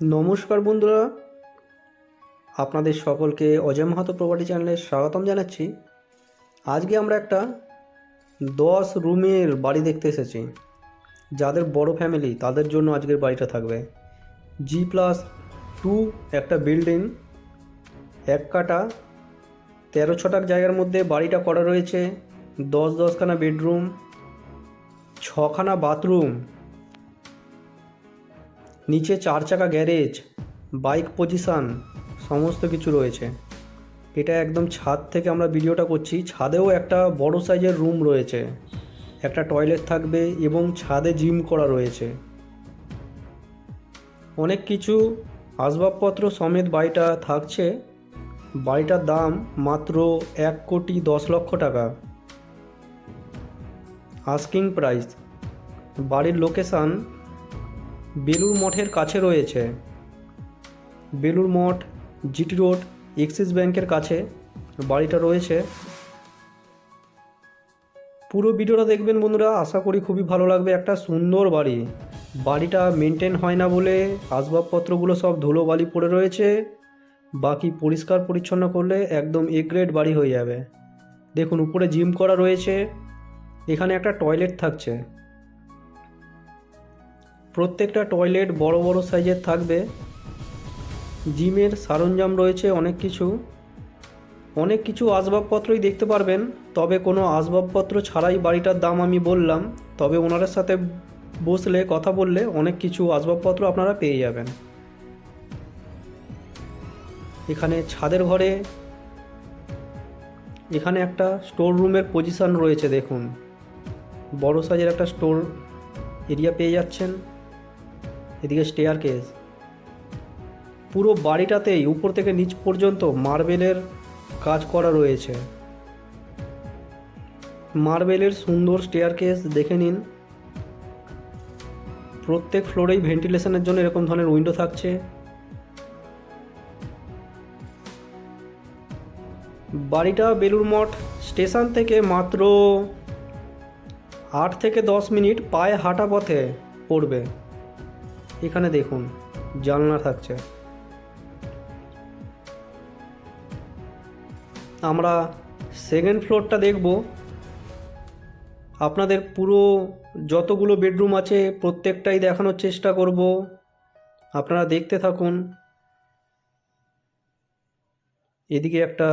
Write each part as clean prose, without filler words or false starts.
নমস্কার বন্ধুরা, আপনাদের সকলকে অজয় মাহাতো প্রপার্টি চ্যানেলে স্বাগতম জানাচ্ছি। আজকে আমরা একটা 10 রুমের বাড়ি দেখতে এসেছি। যাদের বড় ফ্যামিলি তাদের জন্য আজকের বাড়িটা থাকবে। G+2 একটা বিল্ডিং, 1 কাঠা 13 ছটাক জায়গার মধ্যে বাড়িটা করা রয়েছে। 10-10খানা বেডরুম, 6খানা বাথরুম, নিচে 4 চাকা গ্যারেজ, বাইক পজিশান সমস্ত কিছু রয়েছে। এটা একদম ছাদ থেকে আমরা ভিডিওটা করছি। ছাদেও একটা বড় সাইজের রুম রয়েছে, একটা টয়লেট থাকবে এবং ছাদে জিম করা রয়েছে। অনেক কিছু আসবাবপত্র সমেত বাড়িটা থাকছে। বাড়িটার দাম মাত্র 1,10,00,000 টাকা আস্কিং প্রাইস। বাড়ির লোকেশান বেলুড় মঠের কাছে রয়েছে। Belur Math, GT road, axis ব্যাংকের কাছে বাড়িটা রয়েছে। পুরো ভিডিওটা দেখবেন বন্ধুরা, আশা করি খুবই ভালো লাগবে। একটা সুন্দর বাড়ি। বাড়িটা মেনটেন হয় না বলে আসবাবপত্রগুলো সব ধুলোবালি পড়ে রয়েছে। বাকি পরিষ্কার পরিচ্ছন্ন করলে একদম এ গ্রেড বাড়ি হয়ে যাবে। দেখুন, উপরে জিম করা রয়েছে। এখানে একটা টয়লেট থাকছে। প্রত্যেকটা টয়লেট বড় বড় সাইজের থাকবে। জিমের সরঞ্জাম রয়েছে অনেক কিছু আসবাবপত্রই দেখতে পারবেন। তবে কোনো আসবাবপত্র ছাড়াই বাড়িটার দাম আমি বললাম। তবে ওনাদের সাথে বসলে কথা বললে অনেক কিছু আসবাবপত্র আপনারা পেয়ে যাবেন। এখানে ছাদের ঘরে এখানে একটা স্টোর রুমের পজিশন রয়েছে। দেখুন, বড় সাইজের একটা স্টোর এরিয়া পেয়ে যাচ্ছেন। এদিকে স্টেয়ার কেস। পুরো বাড়িটাতেই উপর থেকে নিচ পর্যন্ত মার্বেলের কাজ করা রয়েছে। মার্বেলের সুন্দর স্টেয়ারকেস দেখে নিন। প্রত্যেক ফ্লোরেই ভেন্টিলেশনের জন্য এরকম ধরনের উইন্ডো থাকছে। বাড়িটা বেলুড় মঠ স্টেশন থেকে মাত্র 8 থেকে 10 মিনিট পায়ে হাঁটা পথে পড়বে। এখানে দেখুন জানলা থাকছে। আমরা সেকেন্ড ফ্লোরটা দেখব। আপনাদের পুরো যতগুলো বেডরুম আছে প্রত্যেকটাই দেখানোর চেষ্টা করব। আপনারা দেখতে থাকুন। এদিকে একটা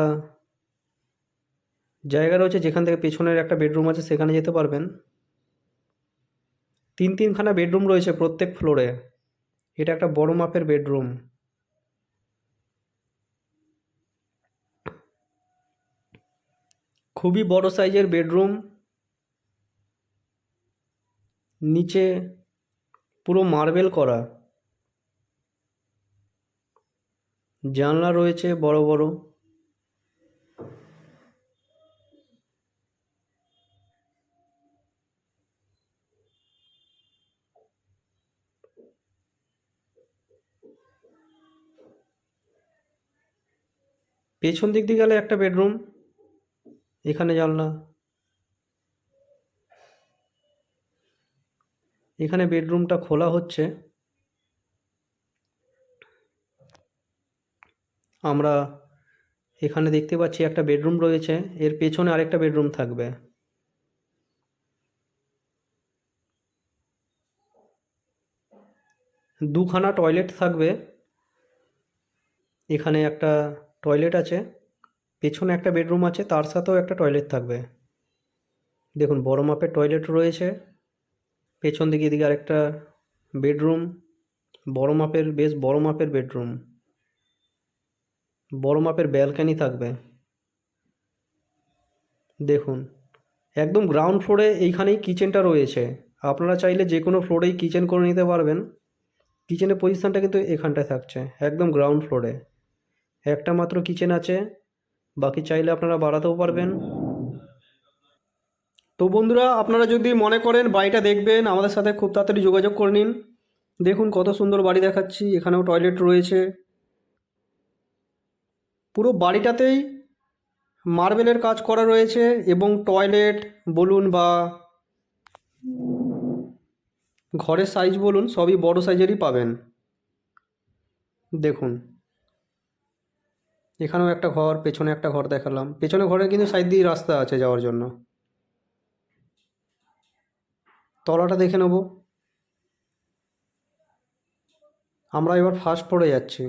জায়গা রয়েছে যেখান থেকে পেছনের একটা বেডরুম আছে, সেখানে যেতে পারবেন। 3-3খানা বেডরুম রয়েছে প্রত্যেক ফ্লোরে। এটা একটা বড় মাপের বেডরুম। খুবই বড় সাইজের বেডরুম। নিচে পুরো মার্বেল করা। জানলা রয়েছে বড় বড়। পেছন দিক দিয়ে গেলে একটা বেডরুম। এখানে জানলা। এখানে বেডরুমটা খোলা হচ্ছে। আমরা এখানে দেখতে পাচ্ছি একটা বেডরুম রয়েছে। এর পেছনে আরেকটা বেডরুম থাকবে। দুখানা টয়লেট থাকবে। এখানে একটা টয়লেট আছে, পেছনে একটা বেডরুম আছে, তার সাথেও একটা টয়লেট থাকবে। দেখুন বড় মাপের টয়লেট রয়েছে। পেছন দিকে এদিকে আরেকটা বেডরুম, বড় মাপের, বেশ বড় মাপের বেডরুম। বড় মাপের ব্যালকনি থাকবে। দেখুন একদম গ্রাউন্ড ফ্লোরে এইখানেই কিচেনটা রয়েছে। আপনারা চাইলে যে কোনো ফ্লোরেই কিচেন করে নিতে পারবেন। কিচেনের পজিশানটা কিন্তু এখানটায় থাকছে, একদম গ্রাউন্ড ফ্লোরে। একটা মাত্র কিচেন আছে, বাকি চাইলে আপনারা বাড়াতেও পারবেন। তো বন্ধুরা, আপনারা যদি মনে করেন বাড়িটা দেখবেন, আমাদের সাথে খুব তাড়াতাড়ি যোগাযোগ করে নিন। দেখুন কত সুন্দর বাড়ি দেখাচ্ছি। এখানেও টয়লেট রয়েছে। পুরো বাড়িটাতেই মার্বেলের কাজ করা রয়েছে এবং টয়লেট বলুন বা ঘরের সাইজ বলুন সবই বড় সাইজেরই পাবেন। দেখুন, এখানেও একটা ঘর, পেছনে একটা ঘর দেখালাম। পেছনে ঘরে কিন্তু সাইড দিয়ে রাস্তা আছে যাওয়ার জন্য। তলাটা দেখে নেব। আমরা এবার ফার্স্ট ফ্লোরে যাচ্ছি।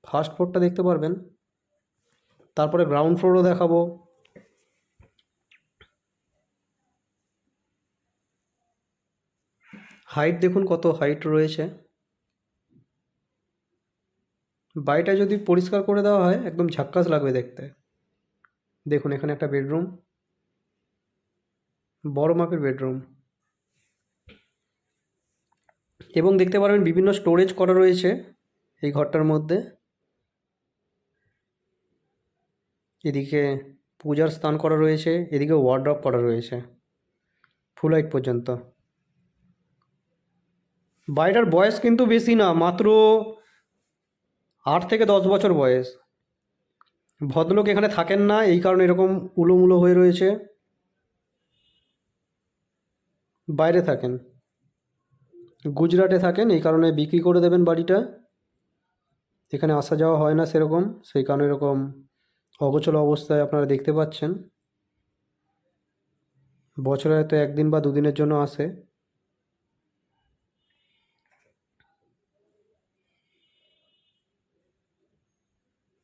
ফার্স্ট ফ্লোরটা দেখতে পারবেন, তারপরে গ্রাউন্ড ফ্লোরও দেখাবো। হাইট দেখুন কত হাইট রয়েছে। বাড়িটা যদি পরিষ্কার করে দেওয়া হয় একদম ঝাক্কাস লাগবে দেখতে। দেখুন এখানে একটা বেডরুম, বড় মাপের বেডরুম, এবং দেখতে পারবেন বিভিন্ন স্টোরেজ করা রয়েছে এই ঘরটার মধ্যে। এদিকে পূজার স্থান করা রয়েছে, এদিকে ওয়ার্ড্রপ করা রয়েছে ফুল হাইট পর্যন্ত। বাড়িটার বয়স কিন্তু বেশি না, মাত্র 8 থেকে 10 বছর বয়স। ভদ্রলোক এখানে থাকেন না, এই কারণে এরকম উলোমুলো হয়ে রয়েছে। বাইরে থাকেন, গুজরাটে থাকেন, এই কারণে বিক্রি করে দেবেন বাড়িটা। এখানে আসা যাওয়া হয় না সেরকম, সেই কারণে এরকম অগোছালো অবস্থায় আপনারা দেখতে পাচ্ছেন। বছরে হয়তো 1 দিন বা 2 দিনের জন্য আসে।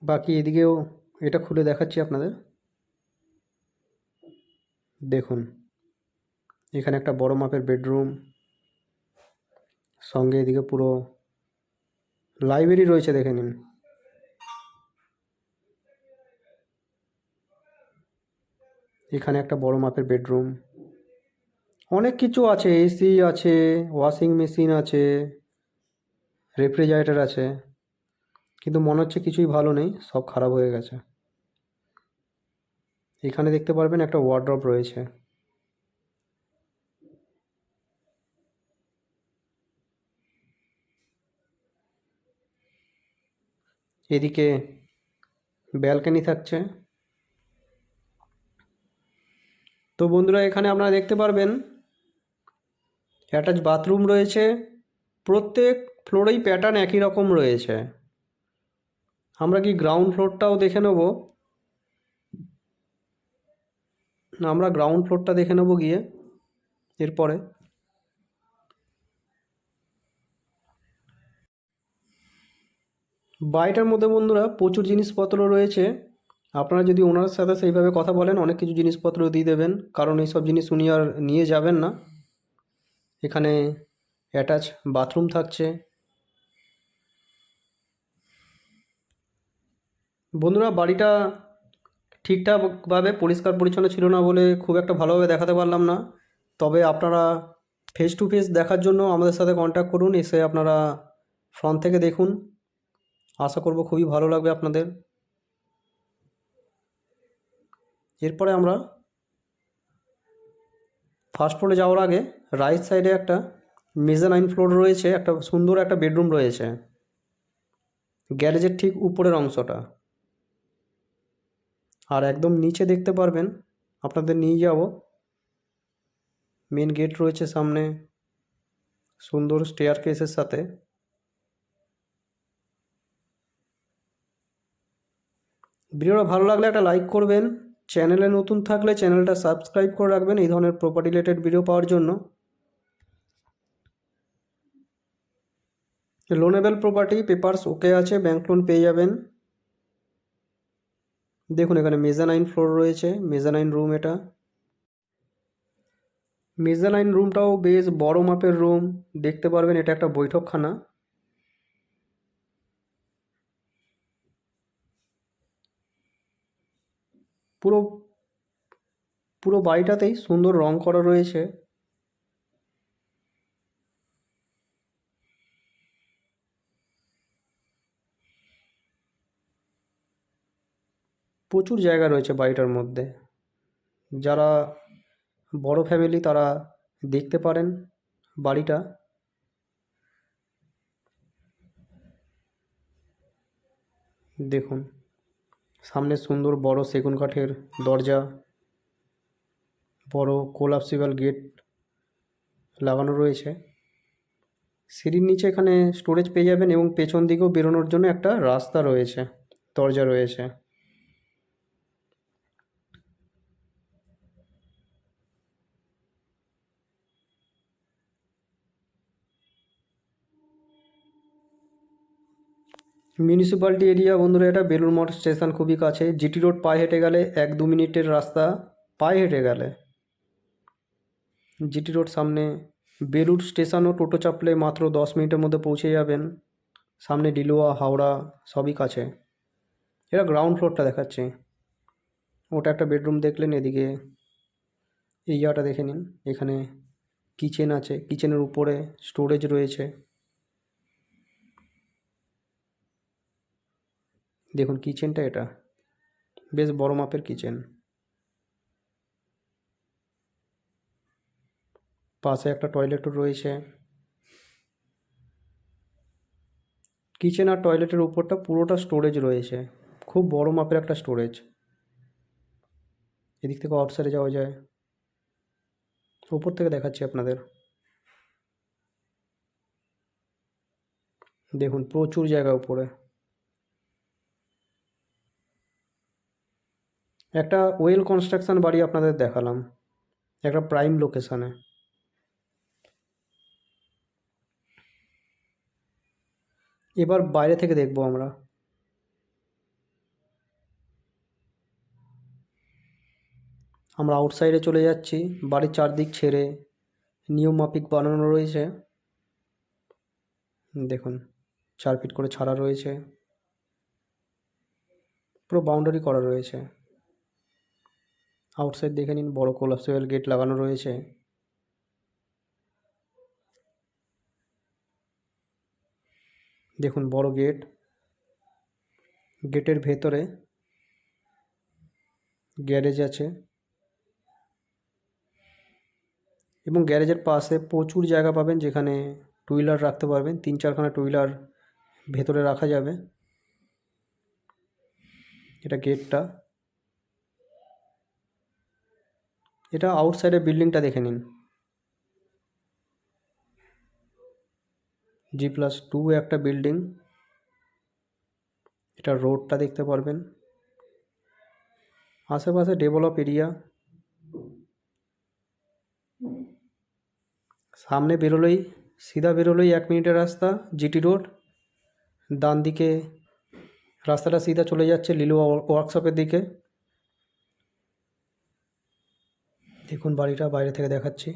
বাকি এদিকেও এটা খুলে দেখাচ্ছি আপনাদের। দেখুন এখানে একটা বড় মাপের বেডরুম, সঙ্গে এদিকে পুরো লাইব্রেরি রয়েছে, দেখে নিন। এখানে একটা বড় মাপের বেডরুম, অনেক কিছু আছে, এসি আছে, ওয়াশিং মেশিন আছে, রেফ্রিজারেটর আছে, কিন্তু মনে হচ্ছে কিছুই ভালো নেই, সব খারাপ হয়ে গেছে। এখানে দেখতে পারবেন একটা ওয়ার্ড্রপ রয়েছে। এদিকে ব্যালকনি থাকছে। তো বন্ধুরা, এখানে আপনারা দেখতে পারবেন অ্যাটাচ বাথরুম রয়েছে। প্রত্যেক ফ্লোরেই প্যাটার্ন একই রকম রয়েছে। আমরা কি গ্রাউন্ড ফ্লোরটাও দেখে নেব? আমরা গ্রাউন্ড ফ্লোরটা দেখে নেব গিয়ে এরপরে। বাড়িটার মধ্যে বন্ধুরা প্রচুর জিনিসপত্র রয়েছে। আপনারা যদি ওনার সাথে সেইভাবে কথা বলেন অনেক কিছু জিনিসপত্র দিয়ে দেবেন, কারণ এইসব জিনিস উনি আর নিয়ে যাবেন না। এখানে অ্যাটাচ বাথরুম থাকছে। বন্ধুরা, বাড়িটা ঠিকঠাকভাবে পরিষ্কার পরিচ্ছন্ন ছিল না বলে খুব একটা ভালোভাবে দেখাতে পারলাম না। তবে আপনারা ফেস টু ফেস দেখার জন্য আমাদের সাথে কন্ট্যাক্ট করুন, এসে আপনারা ফ্রন্ট থেকে দেখুন। আশা করব খুবই ভালো লাগবে আপনাদের। এরপরে আমরা ফার্স্ট ফ্লোরে যাওয়ার আগে রাইট সাইডে একটা মেজানাইন ফ্লোর রয়েছে, একটা সুন্দর একটা বেডরুম রয়েছে গ্যারেজের ঠিক উপরের অংশটা। আর একদম নিচে দেখতে পারবেন, আপনাদের নিয়ে যাব, মেন গেট রয়েছে সামনে, সুন্দর স্টেয়ার কেসের সাথে। ভিডিওটা ভালো লাগলে একটা লাইক করবেন, চ্যানেলে নতুন থাকলে চ্যানেলটা সাবস্ক্রাইব করে রাখবেন এই ধরনের প্রপার্টি রিলেটেড ভিডিও পাওয়ার জন্য। লোনেবল প্রপার্টি, পেপারস ওকে আছে, ব্যাংক লোন পেয়ে যাবেন। দেখুন এখানে মেজানাইন ফ্লোর রয়েছে, মেজানাইন রুম এটা। মেজানাইন রুমটাও বেশ বড় মাপের রুম, দেখতে পারবেন এটা একটা বৈঠকখানা। পুরো পুরো বাড়িটাতেই সুন্দর রং করা রয়েছে। প্রচুর জায়গা রয়েছে বাড়িটার মধ্যে। যারা বড় ফ্যামিলি তারা দেখতে পারেন বাড়িটা। দেখুন সামনে সুন্দর বড় সেগুন কাঠের দরজা, বড় কোলাপসিবল গেট লাগানো রয়েছে। সিঁড়ির নিচে এখানে স্টোরেজ পেয়ে যাবেন এবং পেছন দিকেও বেরোনোর জন্য একটা রাস্তা রয়েছে, দরজা রয়েছে। মিউনিসিপ্যালিটি এরিয়া বন্ধুরা, এটা বেলুড় মঠ স্টেশন খুবই কাছে। জিটি রোড পায়ে হেঁটে গেলে 1-2 মিনিটের রাস্তা, পায়ে হেঁটে গেলে। জিটি রোড সামনে, বেলুড় স্টেশনও টোটো চাপলে মাত্র 10 মিনিটের মধ্যে পৌঁছে যাবেন। সামনে ডিলুয়া, হাওড়া সবই কাছে। এটা গ্রাউন্ড ফ্লোরটা দেখাচ্ছে। ওটা একটা বেডরুম দেখলেন, এদিকে এই জায়গাটা দেখে নিন। এখানে কিচেন আছে, কিচেনের উপরে স্টোরেজ রয়েছে। দেখুন কিচেনটা, এটা বেশ বড় মাপের কিচেন। পাশে একটা টয়লেটও রয়েছে। কিচেন আর টয়লেটের উপরটা পুরোটা স্টোরেজ রয়েছে, খুব বড় মাপের একটা স্টোরেজ। এদিক থেকে আউটসাইডে যাওয়া যায়, উপর থেকে দেখাচ্ছি আপনাদের। দেখুন প্রচুর জায়গা উপরে। একটা ওয়েল কনস্ট্রাকশন বাড়ি আপনাদের দেখালাম, একটা প্রাইম লোকেশানে। এবার বাইরে থেকে দেখব আমরা। আউটসাইডে চলে যাচ্ছি। বাড়ির চারদিক ছেড়ে নিয়ম মাফিক বানানো রয়েছে। দেখুন 4 ফিট করে ছাড়া রয়েছে, পুরো বাউন্ডারি করা রয়েছে। আউটসাইড দেখে নিন, বড় কোলাপসেবল গেট লাগানো রয়েছে। দেখুন বড় গেট, গেটের ভেতরে গ্যারেজ আছে এবং গ্যারেজের পাশে প্রচুর জায়গা পাবেন যেখানে টু হুইলার রাখতে পারবেন। 3-4খানা টু হুইলার ভেতরে রাখা যাবে। এটা গেটটা। এটা আউটসাইডের বিল্ডিংটা দেখে নিন, G+2 একটা বিল্ডিং। এটা রোডটা দেখতে পারবেন। আশেপাশে ডেভেলপ এরিয়া। সামনে বেরোলেই, সিধা বেরোলেই 1 মিনিটের রাস্তা, জিটি রোড। ডান দিকে রাস্তাটা সিধা চলে যাচ্ছে লিলুয়া ওয়ার্কশপের দিকে। দেখুন বাড়িটা বাইরে থেকে দেখাচ্ছি।